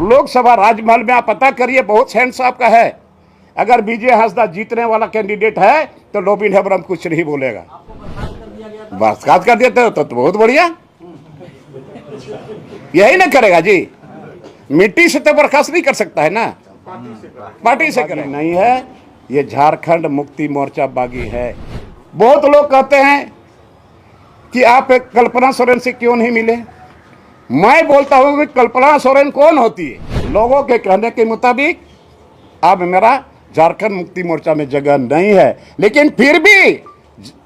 लोकसभा राजमहल में आप पता करिए, बहुत हैंड साहब का है। अगर विजय हांसदा जीतने वाला कैंडिडेट है तो लोबिन हेम्ब्रम कुछ नहीं बोलेगा। बर्खास्त कर दिया तो बहुत बढ़िया, यही ना करेगा जी। मिट्टी से तो बर्खास्त नहीं कर सकता है ना, पार्टी से करेगा। नहीं है, ये झारखंड मुक्ति मोर्चा बागी है। बहुत लोग कहते हैं कि आप कल्पना सोरेन से क्यों नहीं मिले। मैं बोलता हूं कि कल्पना सोरेन कौन होती है। लोगों के कहने के मुताबिक अब मेरा झारखंड मुक्ति मोर्चा में जगह नहीं है, लेकिन फिर भी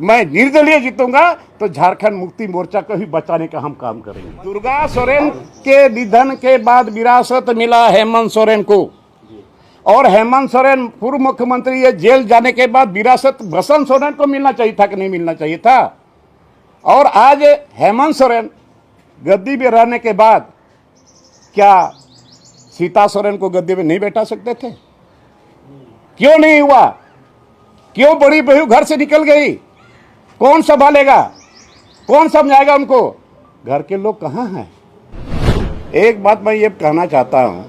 मैं निर्दलीय जीतूंगा तो झारखंड मुक्ति मोर्चा को ही बचाने का हम काम करेंगे। दुर्गा सोरेन के निधन के बाद विरासत मिला हेमंत सोरेन को, और हेमंत सोरेन पूर्व मुख्यमंत्री ये जेल जाने के बाद विरासत बसंत सोरेन को मिलना चाहिए था कि नहीं मिलना चाहिए था। और आज हेमंत सोरेन गद्दी में रहने के बाद क्या सीता सोरेन को गद्दी में नहीं बैठा सकते थे? क्यों नहीं हुआ? क्यों बड़ी बहू घर से निकल गई? कौन संभालेगा, कौन समझाएगा उनको? घर के लोग कहाँ हैं? एक बात मैं ये कहना चाहता हूँ,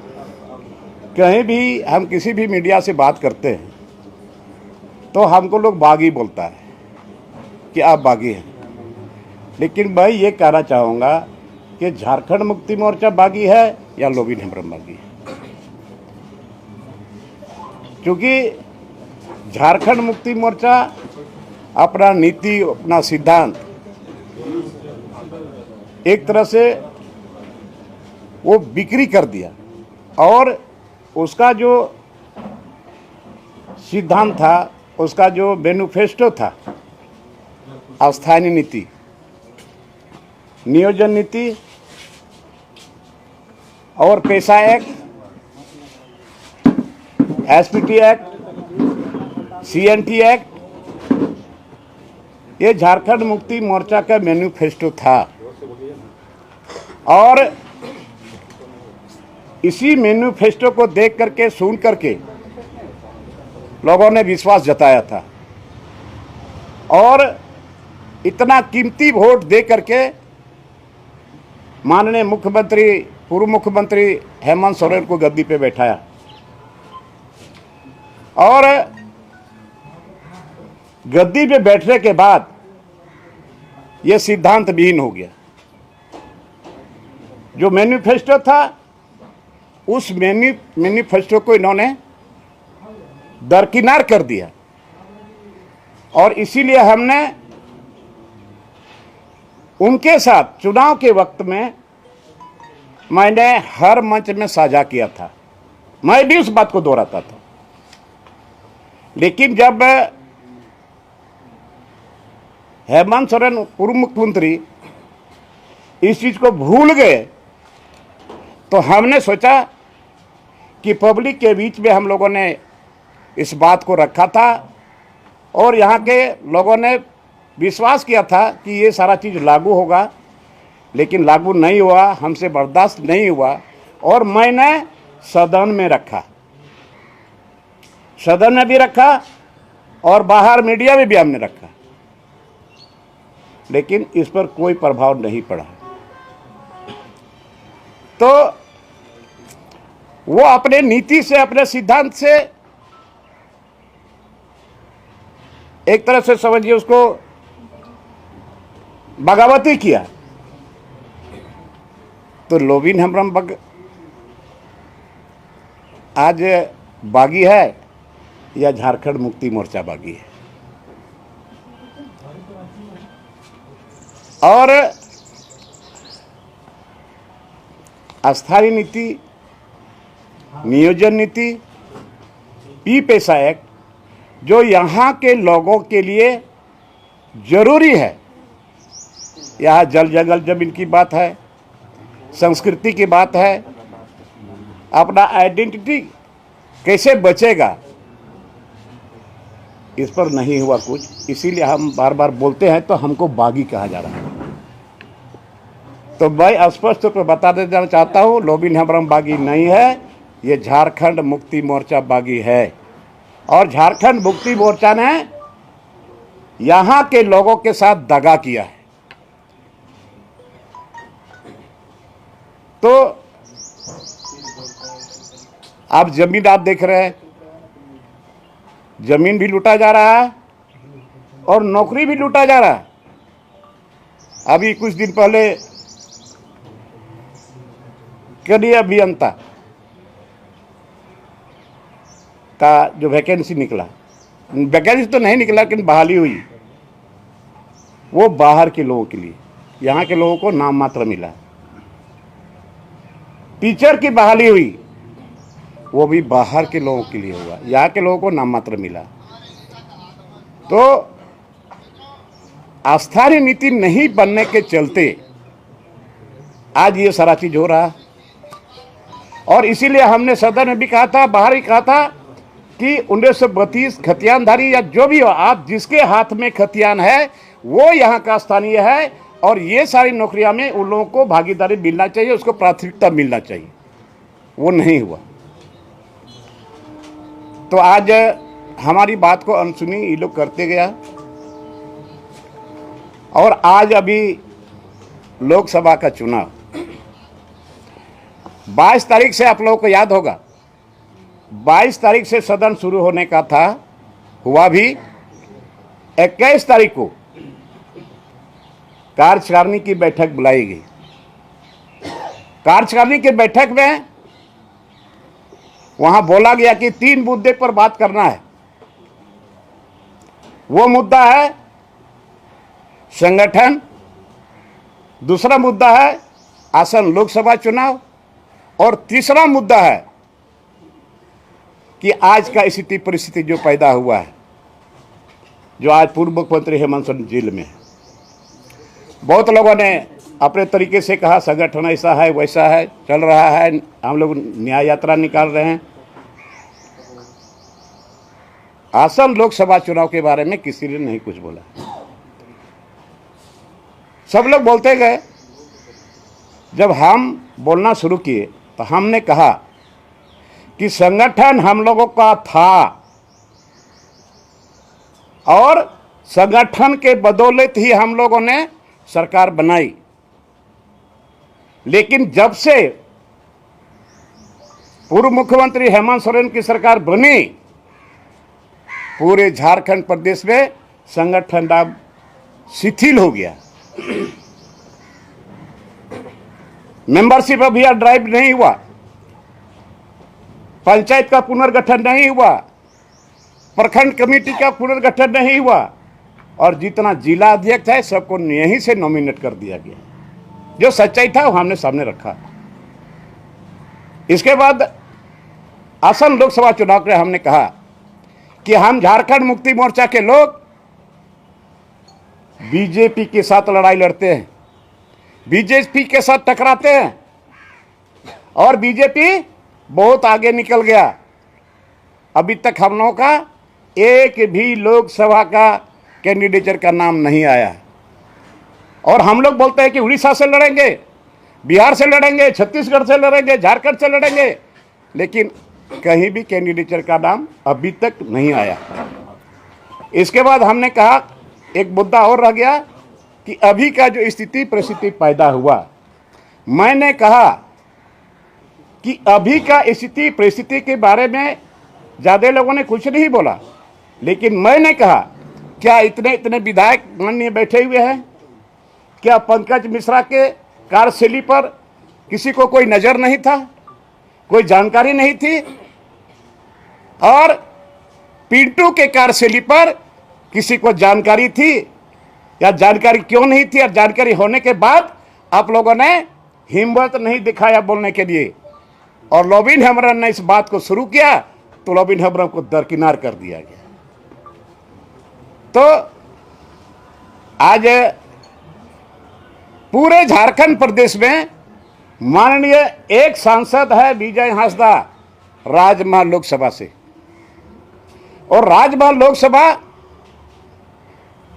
कहीं भी हम किसी भी मीडिया से बात करते हैं तो हमको लोग बागी बोलता है कि आप बागी हैं, लेकिन मैं ये कहना चाहूँगा कि झारखंड मुक्ति मोर्चा बागी है या लोबिन हेम्ब्रम बागी है। क्योंकि झारखंड मुक्ति मोर्चा अपना नीति, अपना सिद्धांत एक तरह से वो बिक्री कर दिया, और उसका जो सिद्धांत था, उसका जो मैनिफेस्टो था, स्थानीय नीति, नियोजन नीति और पेशा act, SPT act, CNT act, ये झारखंड मुक्ति मोर्चा का मैनिफेस्टो था। और इसी मैनिफेस्टो को देख करके, सुन करके लोगों ने विश्वास जताया था, और इतना कीमती वोट दे करके माननीय मुख्यमंत्री, पूर्व मुख्यमंत्री हेमंत सोरेन को गद्दी पे बैठाया। और गद्दी पे बैठने के बाद यह सिद्धांत विहीन हो गया। जो मैनिफेस्टो था, उस मैनिफेस्टो को इन्होंने दरकिनार कर दिया, और इसीलिए हमने उनके साथ चुनाव के वक्त में, मैंने हर मंच में साझा किया था, मैं भी उस बात को दोहराता था। लेकिन जब हेमंत सोरेन पूर्व मुख्यमंत्री इस चीज को भूल गए, तो हमने सोचा कि पब्लिक के बीच में हम लोगों ने इस बात को रखा था, और यहाँ के लोगों ने विश्वास किया था कि ये सारा चीज़ लागू होगा, लेकिन लागू नहीं हुआ, हमसे बर्दाश्त नहीं हुआ। और मैंने सदन में रखा, सदन में भी रखा और बाहर मीडिया में भी हमने रखा, लेकिन इस पर कोई प्रभाव नहीं पड़ा। तो वो अपने नीति से, अपने सिद्धांत से, एक तरह से समझिए उसको बगावती किया। तो लोबिन हेम्ब्रम आज बागी है या झारखंड मुक्ति मोर्चा बागी है? और स्थानीय नीति, नियोजन नीति, पी पेशा एक्ट, जो यहाँ के लोगों के लिए जरूरी है, यहाँ जल जंगल जमीन की बात है, संस्कृति की बात है, अपना आइडेंटिटी कैसे बचेगा, इस पर नहीं हुआ कुछ। इसीलिए हम बार बार बोलते हैं तो हमको बागी कहा जा रहा है। तो मैं स्पष्ट रूप से बता देना चाहता हूँ, लोबिन हेम्ब्रम बागी नहीं है, ये झारखंड मुक्ति मोर्चा बागी है। और झारखंड मुक्ति मोर्चा ने यहाँ के लोगों के साथ दगा किया है। तो आप जमीन आप देख रहे हैं, जमीन भी लूटा जा रहा है और नौकरी भी लूटा जा रहा है। अभी कुछ दिन पहले कनीय अभियंता का जो वैकेंसी निकला, वैकेंसी तो नहीं निकला लेकिन बहाली हुई, वो बाहर के लोगों के लिए, यहाँ के लोगों को नाम मात्र मिला। टीचर की बहाली हुई, वो भी बाहर के लोगों के लिए हुआ, यहाँ के लोगों को नाम मात्र मिला। तो स्थानीय नीति नहीं बनने के चलते आज ये सारा चीज हो रहा है। और इसीलिए हमने सदन में भी कहा था, बाहर ही कहा था कि 1932 खतियानधारी या जो भी हो, आप जिसके हाथ में खतियान है वो यहाँ का स्थानीय है और ये सारी नौकरियां में उन लोगों को भागीदारी मिलना चाहिए, उसको प्राथमिकता मिलना चाहिए। वो नहीं हुआ। तो आज हमारी बात को अनसुनी ये लोग करते गया और आज अभी लोकसभा का चुनाव 22 तारीख से, आप लोगों को याद होगा 22 तारीख से सदन शुरू होने का था, हुआ भी। 21 तारीख को कार्यकारिणी की बैठक बुलाई गई। कार्यकारिणी की बैठक में वहां बोला गया कि 3 मुद्दे पर बात करना है। वो मुद्दा है संगठन, दूसरा मुद्दा है आसन लोकसभा चुनाव और तीसरा मुद्दा है कि आज का स्थिति परिस्थिति जो पैदा हुआ है, जो आज पूर्व मुख्यमंत्री हेमंत सोरेन जेल में है। बहुत लोगों ने अपने तरीके से कहा संगठन ऐसा है वैसा है, चल रहा है, हम लोग न्याय यात्रा निकाल रहे हैं। आसन लोकसभा चुनाव के बारे में किसी ने नहीं कुछ बोला, सब लोग बोलते गए। जब हम बोलना शुरू किए तो हमने कहा कि संगठन हम लोगों का था और संगठन के बदौलत ही हम लोगों ने सरकार बनाई, लेकिन जब से पूर्व मुख्यमंत्री हेमंत सोरेन की सरकार बनी, पूरे झारखंड प्रदेश में संगठन अब शिथिल हो गया। मेंबरशिप अभियान ड्राइव नहीं हुआ, पंचायत का पुनर्गठन नहीं हुआ, प्रखंड कमेटी का पुनर्गठन नहीं हुआ और जितना जिला अध्यक्ष है सबको यहीं से नॉमिनेट कर दिया गया। जो सच्चाई था वो हमने सामने रखा। इसके बाद आसन लोकसभा चुनाव में हमने कहा कि हम झारखंड मुक्ति मोर्चा के लोग बीजेपी के साथ लड़ाई लड़ते हैं, बीजेपी के साथ टकराते हैं और बीजेपी बहुत आगे निकल गया। अभी तक हम लोगों का एक भी लोकसभा का कैंडिडेचर का नाम नहीं आया और हम लोग बोलते हैं कि उड़ीसा से लड़ेंगे, बिहार से लड़ेंगे, छत्तीसगढ़ से लड़ेंगे, झारखंड से लड़ेंगे, लेकिन कहीं भी कैंडिडेचर का नाम अभी तक नहीं आया। इसके बाद हमने कहा एक मुद्दा और रह गया कि अभी का जो स्थिति परिस्थिति पैदा हुआ, मैंने कहा कि अभी का स्थिति परिस्थिति के बारे में ज़्यादा लोगों ने कुछ नहीं बोला, लेकिन मैंने कहा क्या इतने विधायक माननीय बैठे हुए हैं, क्या पंकज मिश्रा के कार्यशैली पर किसी को कोई नज़र नहीं था, कोई जानकारी नहीं थी? और पिंटू के कार्यशैली पर किसी को जानकारी थी या जानकारी क्यों नहीं थी? और जानकारी होने के बाद आप लोगों ने हिम्मत नहीं दिखाया बोलने के लिए और लोबिन हेम्ब्रम ने इस बात को शुरू किया तो लोबिन हेम्ब्रम को दरकिनार कर दिया गया। तो आज पूरे झारखंड प्रदेश में माननीय एक सांसद है विजय हांसदा राजमहल लोकसभा से, और राजमहल लोकसभा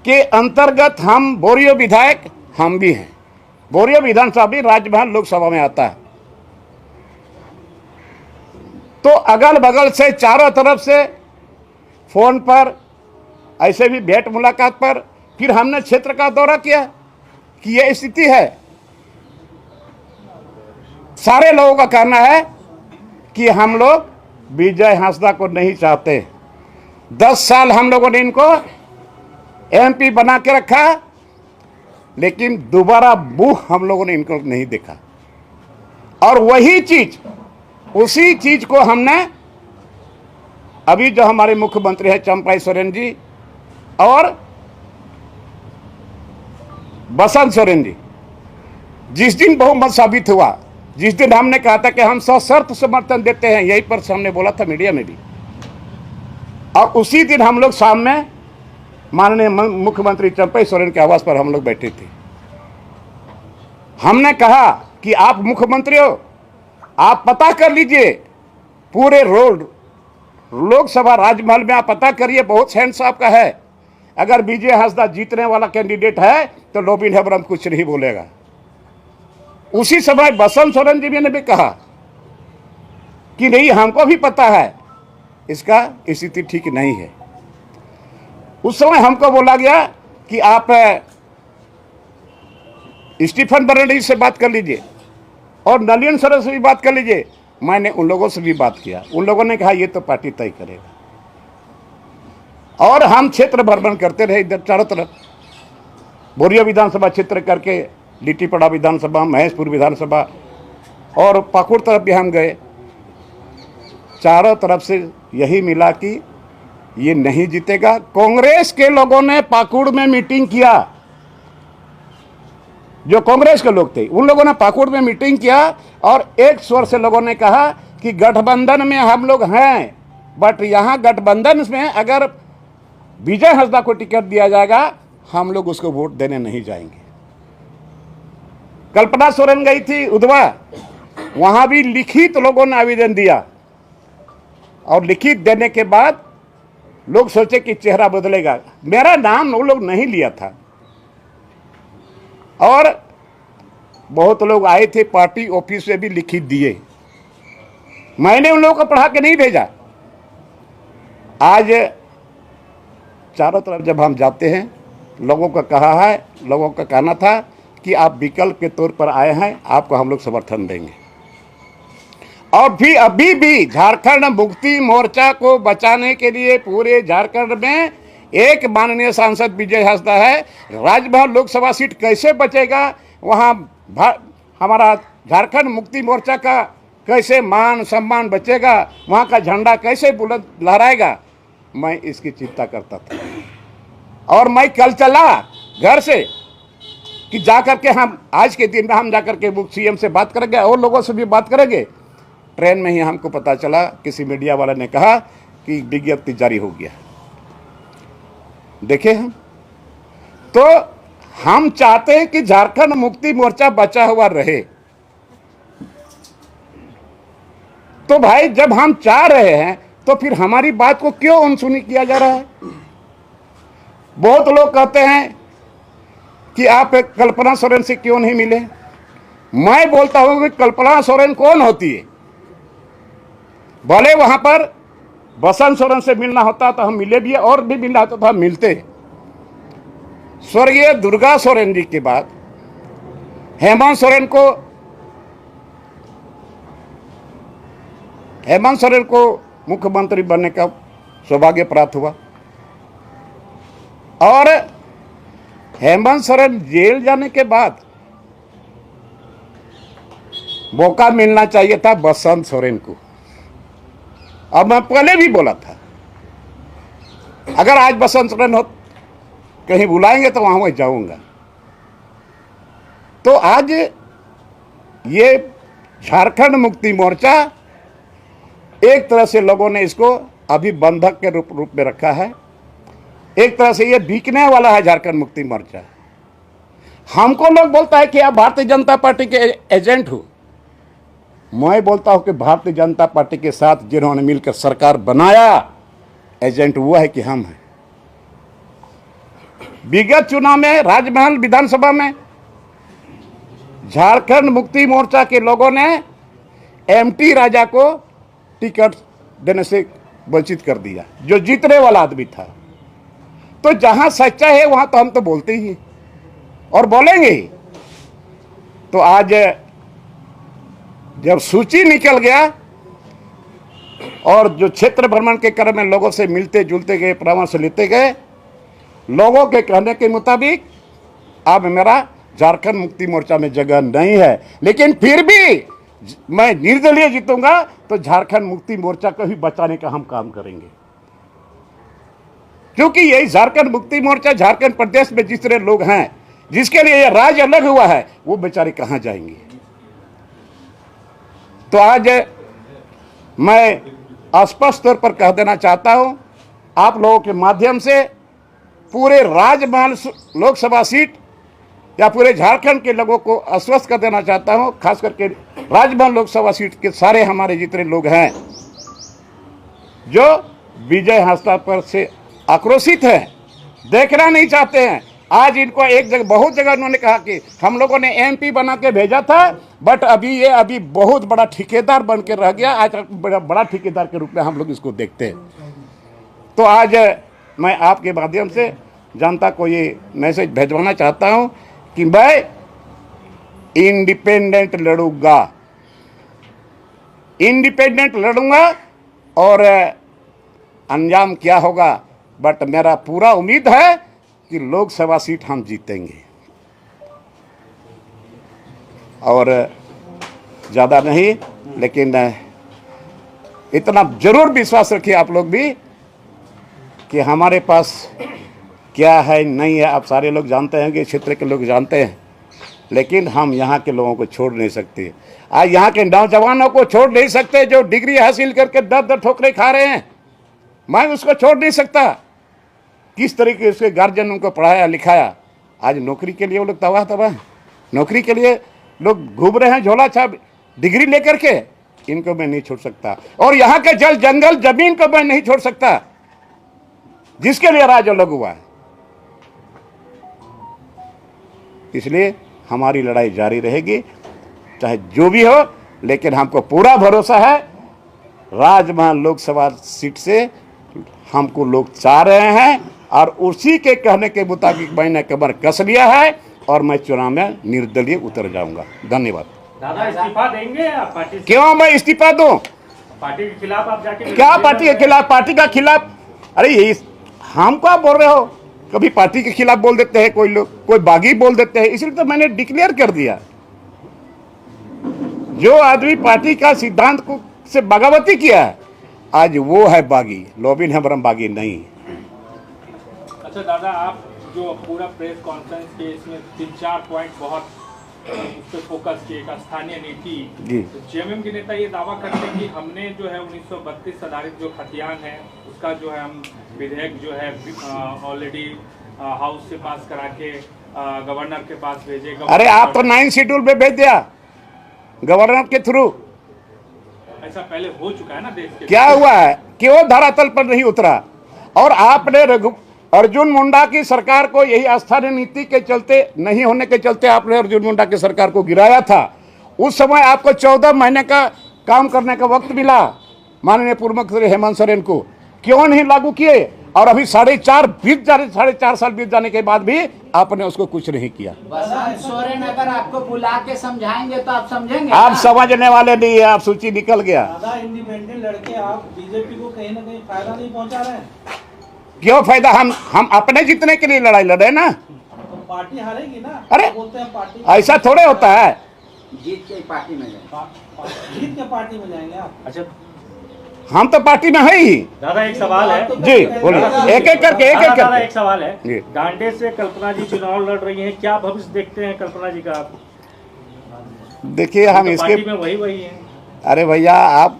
के अंतर्गत हम बोरियो विधायक हम भी हैं। बोरियो विधानसभा भी राजमहल लोकसभा में आता है। तो अगल बगल से चारों तरफ से फोन पर, ऐसे भी भेंट मुलाकात पर, फिर हमने क्षेत्र का दौरा किया कि यह स्थिति है। सारे लोगों का कहना है कि हम लोग विजय हांसदा को नहीं चाहते। 10 साल हम लोगों ने इनको एमपी बना के रखा, लेकिन दोबारा मुंह हम लोगों ने इनको नहीं देखा। और वही चीज, उसी चीज को हमने अभी जो हमारे मुख्यमंत्री है चंपाई सोरेन जी और बसंत सोरेन जी, जिस दिन बहुमत साबित हुआ, जिस दिन हमने कहा था कि हम सशर्त समर्थन देते हैं, यही पर हमने बोला था मीडिया में भी, और उसी दिन हम लोग सामने माननीय मुख्यमंत्री चंपाई सोरेन के आवास पर हम लोग बैठे थे। हमने कहा कि आप मुख्यमंत्री हो, आप पता कर लीजिए पूरे रोड लोकसभा राजमहल में, आप पता करिए, बहुत हैंड्स आपका है। अगर विजय हांसदा जीतने वाला कैंडिडेट है तो रोबिन हेब्रम कुछ नहीं बोलेगा। उसी समय बसंत सोरेन जी ने भी कहा कि नहीं, हमको भी पता है इसका स्थिति ठीक नहीं है। उस समय हमको बोला गया कि आप स्टीफन फर्नांडिस से बात कर लीजिए और नलिन सर से भी बात कर लीजिए। मैंने उन लोगों से भी बात किया, उन लोगों ने कहा ये तो पार्टी तय करेगा। और हम क्षेत्र भ्रमण करते रहे इधर चारों तरफ, बोरिया विधानसभा क्षेत्र करके लिट्टीपड़ा विधानसभा, महेशपुर विधानसभा और पाकुड़ तरफ भी हम गए। चारों तरफ से यही मिला कि ये नहीं जीतेगा। कांग्रेस के लोगों ने पाकुड़ में मीटिंग किया, जो कांग्रेस के लोग थे उन लोगों ने पाकुड़ में मीटिंग किया और एक स्वर से लोगों ने कहा कि गठबंधन में हम लोग हैं, बट यहां गठबंधन में अगर विजय हांसदा को टिकट दिया जाएगा हम लोग उसको वोट देने नहीं जाएंगे। कल्पना सोरेन गई थी उधवा, वहां भी लिखित लोगों ने आवेदन दिया और लिखित देने के बाद लोग सोचे कि चेहरा बदलेगा। मेरा नाम वो लोग नहीं लिया था और बहुत लोग आए थे, पार्टी ऑफिस से भी लिखित दिए। मैंने उन लोगों को पढ़ा के नहीं भेजा। आज चारों तरफ जब हम जाते हैं, लोगों का कहा है, लोगों का कहना था कि आप विकल्प के तौर पर आए हैं, आपको हम लोग समर्थन देंगे। और भी अभी भी झारखंड मुक्ति मोर्चा को बचाने के लिए पूरे झारखंड में एक माननीय सांसद विजय हांसदा है। राजमहल लोकसभा सीट कैसे बचेगा, वहाँ हमारा झारखंड मुक्ति मोर्चा का कैसे मान सम्मान बचेगा, वहाँ का झंडा कैसे बुलंद लहराएगा, मैं इसकी चिंता करता था। और मैं कल चला घर से कि जाकर के हम आज के दिन में हम जाकर के सीएम से बात करेंगे और लोगों से भी बात करेंगे। ट्रेन में ही हमको पता चला, किसी मीडिया वाला ने कहा कि विज्ञप्ति जारी हो गया। देखे हम चाहते हैं कि झारखंड मुक्ति मोर्चा बचा हुआ रहे। तो भाई जब हम चाह रहे हैं तो फिर हमारी बात को क्यों अनसुनी किया जा रहा है? बहुत लोग कहते हैं कि आप कल्पना सोरेन से क्यों नहीं मिले। मैं बोलता हूं कि कल्पना सोरेन कौन होती है? भले वहां पर बसंत सोरेन से मिलना होता तो हम मिले भी, और भी मिलना होता तो हम मिलते। स्वर्गीय दुर्गा सोरेन जी के बाद हेमंत सोरेन को मुख्यमंत्री बनने का सौभाग्य प्राप्त हुआ और हेमंत सोरेन जेल जाने के बाद मौका मिलना चाहिए था बसंत सोरेन को। अब मैं पहले भी बोला था, अगर आज बसंत सोरेन हो कहीं बुलाएंगे तो वहां मैं जाऊंगा। तो आज ये झारखंड मुक्ति मोर्चा एक तरह से लोगों ने इसको अभी बंधक के रूप में रखा है। एक तरह से ये बिकने वाला है झारखंड मुक्ति मोर्चा। हमको लोग बोलता है कि आप भारतीय जनता पार्टी के एजेंट हो। मैं बोलता हूं कि भारतीय जनता पार्टी के साथ जिन्होंने मिलकर सरकार बनाया, एजेंट वो है कि हम हैं। विगत चुनाव में राजमहल विधानसभा में झारखंड मुक्ति मोर्चा के लोगों ने एमटी राजा को टिकट देने से वंचित कर दिया, जो जीतने वाला आदमी था। तो जहां सच्चा है वहां तो हम तो बोलते ही और बोलेंगे ही। तो आज जब सूची निकल गया और जो क्षेत्र भ्रमण के क्रम में लोगों से मिलते जुलते गए, परामर्श लेते गए, लोगों के कहने के मुताबिक अब मेरा झारखंड मुक्ति मोर्चा में जगह नहीं है। लेकिन फिर भी मैं निर्दलीय जीतूंगा तो झारखंड मुक्ति मोर्चा को ही बचाने का हम काम करेंगे, क्योंकि यही झारखंड मुक्ति मोर्चा झारखंड प्रदेश में जिस तरह लोग हैं, जिसके लिए यह राज्य अलग हुआ है, वो बेचारे कहां जाएंगे। तो आज मैं स्पष्ट तौर पर कह देना चाहता हूं आप लोगों के माध्यम से, पूरे राजमहल लोकसभा सीट या पूरे झारखंड के लोगों को आश्वस्त कर देना चाहता हूं, खास करके राजमहल लोकसभा सीट के सारे हमारे जितने लोग हैं जो विजय हासिल पर से आक्रोशित हैं, देखना नहीं चाहते हैं। आज इनको एक जगह, बहुत जगह उन्होंने कहा कि हम लोगों ने एमपी बना के भेजा था, बट अभी बहुत बड़ा ठेकेदार बन के रह गया। आज बड़ा ठेकेदार के रूप में हम लोग इसको देखते हैं। तो आज मैं आपके माध्यम से जनता को ये मैसेज भेजवाना चाहता हूं कि मैं इंडिपेंडेंट लड़ूंगा और अंजाम क्या होगा, बट मेरा पूरा उम्मीद है कि लोकसभा सीट हम जीतेंगे। और ज़्यादा नहीं, लेकिन इतना जरूर विश्वास रखिए आप लोग भी कि हमारे पास क्या है नहीं है, आप सारे लोग जानते हैं कि क्षेत्र के लोग जानते हैं, लेकिन हम यहाँ के लोगों को छोड़ नहीं सकते। आज यहाँ के नौजवानों को छोड़ नहीं सकते जो डिग्री हासिल करके दर ठोकरे खा रहे हैं, मैं उसको छोड़ नहीं सकता। किस तरीके से गार्जियन उनको पढ़ाया लिखाया, आज नौकरी के लिए वो लोग तबाह, नौकरी के लिए लोग घूम रहे हैं झोला छाप डिग्री लेकर के, इनको मैं नहीं छोड़ सकता। और यहाँ के जल जंगल जमीन को मैं नहीं छोड़ सकता, जिसके लिए राज्य अलग हुआ है। इसलिए हमारी लड़ाई जारी रहेगी, चाहे जो भी हो, लेकिन हमको पूरा भरोसा है राजमहल लोकसभा सीट से हमको लोग चाह रहे हैं, और उसी के कहने के मुताबिक मैंने कमर कस लिया है और मैं चुनाव में निर्दलीय उतर जाऊंगा। धन्यवाद। दादा इस्तीफा देंगे या पार्टी? क्यों मैं इस्तीफा दूं? पार्टी के खिलाफ आप जाके? क्या पार्टी के खिलाफ? पार्टी का खिलाफ? अरे ये हम क्या बोल रहे हो? कभी पार्टी के खिलाफ बोल देते हैं कोई लोग, कोई बागी बोल देते हैं, इसलिए तो मैंने डिक्लेयर कर दिया। जो आदमी पार्टी का सिद्धांत को से बगावती किया है, आज वो है बागी, लोबिन हेम्ब्रम बागी नहीं। अच्छा दादा, आप जो पूरा प्रेस कॉन्फ्रेंस के इसमें 3-4 पॉइंट बहुत उस पर फोकस किए, स्थानीय नीति। तो जेएमएम के नेता ये दावा करते हैं कि हमने जो है 1932 आधारित जो खतियान है उसका जो है हम विधेयक जो है ऑलरेडी हाउस से पास करा के गवर्नर के पास भेजे। अरे आप तो 9 शेड्यूल में भेज दिया गवर्नर के थ्रू। ऐसा पहले हो चुका है ना देश के। क्या हुआ है, क्यों धरातल पर नहीं उतरा? और आपने अर्जुन मुंडा की सरकार को यही स्थानीय नीति के चलते, नहीं होने के चलते आपने अर्जुन मुंडा की सरकार को गिराया था। उस समय आपको 14 महीने का काम करने का वक्त मिला माननीय पूर्व मुख्यमंत्री हेमंत सोरेन को, क्यों नहीं लागू किए? और अभी 4.5 साल बीत जाने के बाद भी आपने उसको कुछ नहीं किया। सोरेन अगर आपको बुला के समझाएंगे तो आप समझेंगे? आप समझने वाले नहीं है, आप सूची निकल गया। इंडिपेंडेंट लड़के आप बीजेपी को कहीं ना कहीं फायदा नहीं पहुंचा रहे हैं। क्यों फायदा? हम अपने जीतने के लिए लड़ाई लड़ रहे हैं ना। तो पार्टी हारेगी ना। अरे बोलते हैं पार्टी, ऐसा थोड़े होता है। जीत के पार्टी में जीत के पार्टी में जाएंगे आप। अच्छा, हम तो पार्टी में है ही। दादा एक सवाल है जी बोलिए, एक एक करके दादा एक सवाल है। जी। डांडे से कल्पना जी चुनाव लड़ रही हैं, क्या भविष्य देखते हैं कल्पना जी का आप? देखिए हम तो इसके, पार्टी में वही है। अरे भैया आप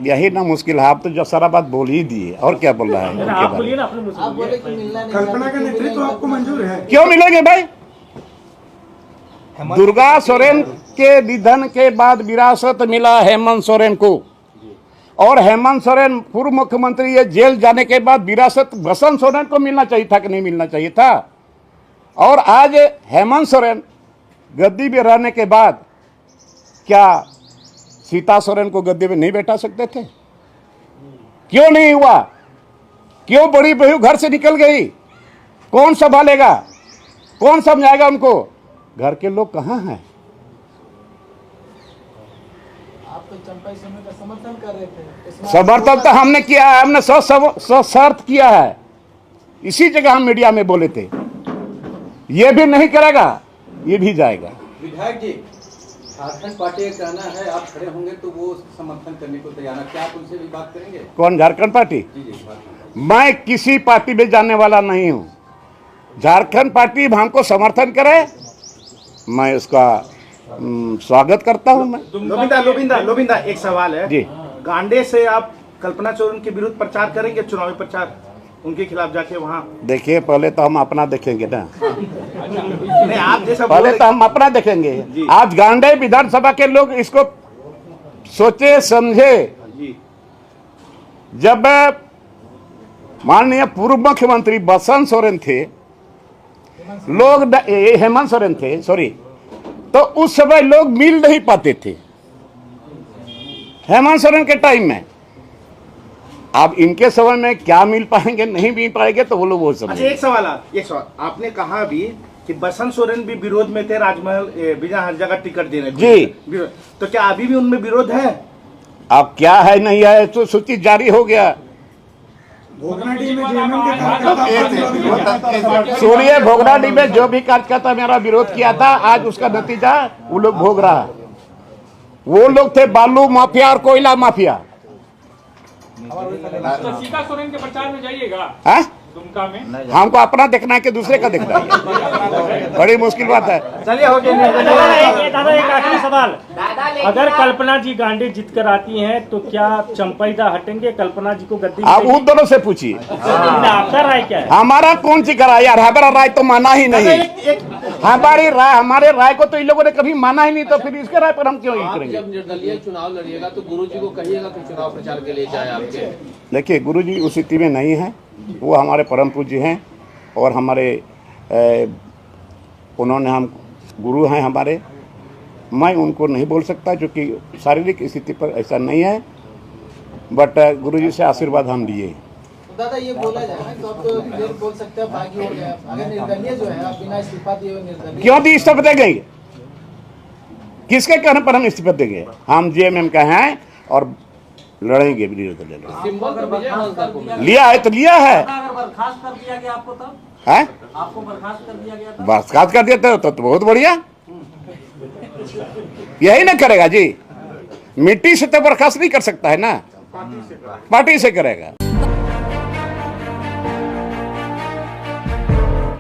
यही ना मुश्किल है, आप तो जो सारा बात बोल ही दिए, और क्या बोल रहा है उनके आप बारे में? बोलिए ना, अपने मुझसे आप बोले कि बोलिए। मिलना नहीं, कल्पना का नेतृत्व आपको मंजूर है? क्यों मिलेंगे भाई? दुर्गा सोरेन के निधन के बाद विरासत मिला हेमंत सोरेन को, और हेमंत सोरेन पूर्व मुख्यमंत्री ये जेल जाने के बाद विरासत बसंत सोरेन को मिलना चाहिए था कि नहीं मिलना चाहिए था? और आज हेमंत सोरेन गद्दी में रहने के बाद क्या सीता सोरेन को गद्दी में नहीं बैठा सकते थे? क्यों नहीं हुआ? क्यों बड़ी बहू घर से निकल गई? कौन संभालेगा, कौन समझाएगा उनको? घर के लोग कहाँ हैं? आपको चंपा समय का समर्थन कर रहे थे। समर्थन तो हमने किया है, हमने शर्त किया है, इसी जगह हम मीडिया में बोले थे। ये भी नहीं करेगा, ये भी जाएगा। विधायक जी, झारखंड पार्टी का कहना है आप खड़े होंगे तो वो समर्थन करने को तैयार है, क्या आप उनसे भी बात करेंगे? कौन? झारखंड पार्टी? जी। मैं किसी पार्टी में जाने वाला नहीं हूं। झारखंड पार्टी हमको समर्थन करे, मैं उसका स्वागत करता हूं। मैं लोबिंदा एक सवाल है जी। गांडे से आप कल्पना चौरन के विरुद्ध प्रचार करेंगे, चुनावी प्रचार उनके खिलाफ जाके वहाँ? देखिए, पहले तो हम अपना देखेंगे ना। नहीं, आप जैसा पहले तो हम अपना देखेंगे। आज गांडे विधानसभा के लोग इसको सोचे समझे। जब माननीय पूर्व मुख्यमंत्री बसंत सोरेन थे, लोग हेमंत सोरेन थे, सॉरी, तो उस समय लोग मिल नहीं पाते थे हेमंत सोरेन के टाइम में। अब इनके समय में क्या मिल पाएंगे, नहीं मिल पाएंगे, तो वो लोग वो अच्छा, समझ। एक सवाल आपने कहा अभी कि बसंत सोरेन भी विरोध में थे, राजमहल बिना हर जगह टिकट देने जी। तो क्या अभी भी उनमें विरोध है? अब क्या है नहीं है तो सूची जारी हो गया। सुनिए, भोगनाडीह में जो भी कार्यकर्ता मेरा विरोध किया था, आज उसका नतीजा वो लोग भोग रहा है। वो लोग थे बालू माफिया और कोयला माफिया। शशिका सोरेन के प्रचार में जाइएगा है? दुमका में? हमको अपना देखना है कि दूसरे का देखना है, बड़ी मुश्किल बात है। चलिए, हो गया। दादा, एक आखिरी सवाल। दादा, अगर कल्पना जी गांडे जीत कर आती हैं तो क्या चंपैदा हटेंगे, कल्पना जी को गद्दी आप उन दोनों से पूछिए, आपका राय क्या है? हमारा कौन सी करा यार, हमारा राय तो माना ही नहीं। हमारे राय को तो इन लोगों ने कभी माना ही नहीं, तो फिर इसके राय पर हम क्यों करेंगे? जब निर्दलीय चुनाव लड़िएगा तो गुरुजी को कहिएगा कि चुनाव प्रचार के लिए जाए आपके। देखिए, गुरुजी उस स्थिति में नहीं है, वो हमारे परम पूज्य हैं और हमारे उन्होंने हम गुरु हैं हमारे। मैं उनको नहीं बोल सकता क्योंकि शारीरिक स्थिति पर ऐसा नहीं है, बट गुरुजी से आशीर्वाद हम लिए। दादा, ये बोला जाए तो आप तो फिर बोल सकते हैं बागी हो गया। अगर निर्दलीय जो है आप बिना इस्तीफा दिए हुए निर्दलीय क्यों दी इस्तीफा देंगे? किसके कहने पर हम इस्तीफा देंगे? हम जेएमएम का हैं और लड़ेंगे विरोध। लिया है तो लिया है। अगर बर्खास्त कर दिया गया आपको, तब है? आपको बर्खास्त कर दिया गया था? बर्खास्त कर देते हो तो बहुत बढ़िया। यही ना करेगा जी, मिट्टी से तो बर्खास्त नहीं कर सकता है ना, पार्टी से करेगा।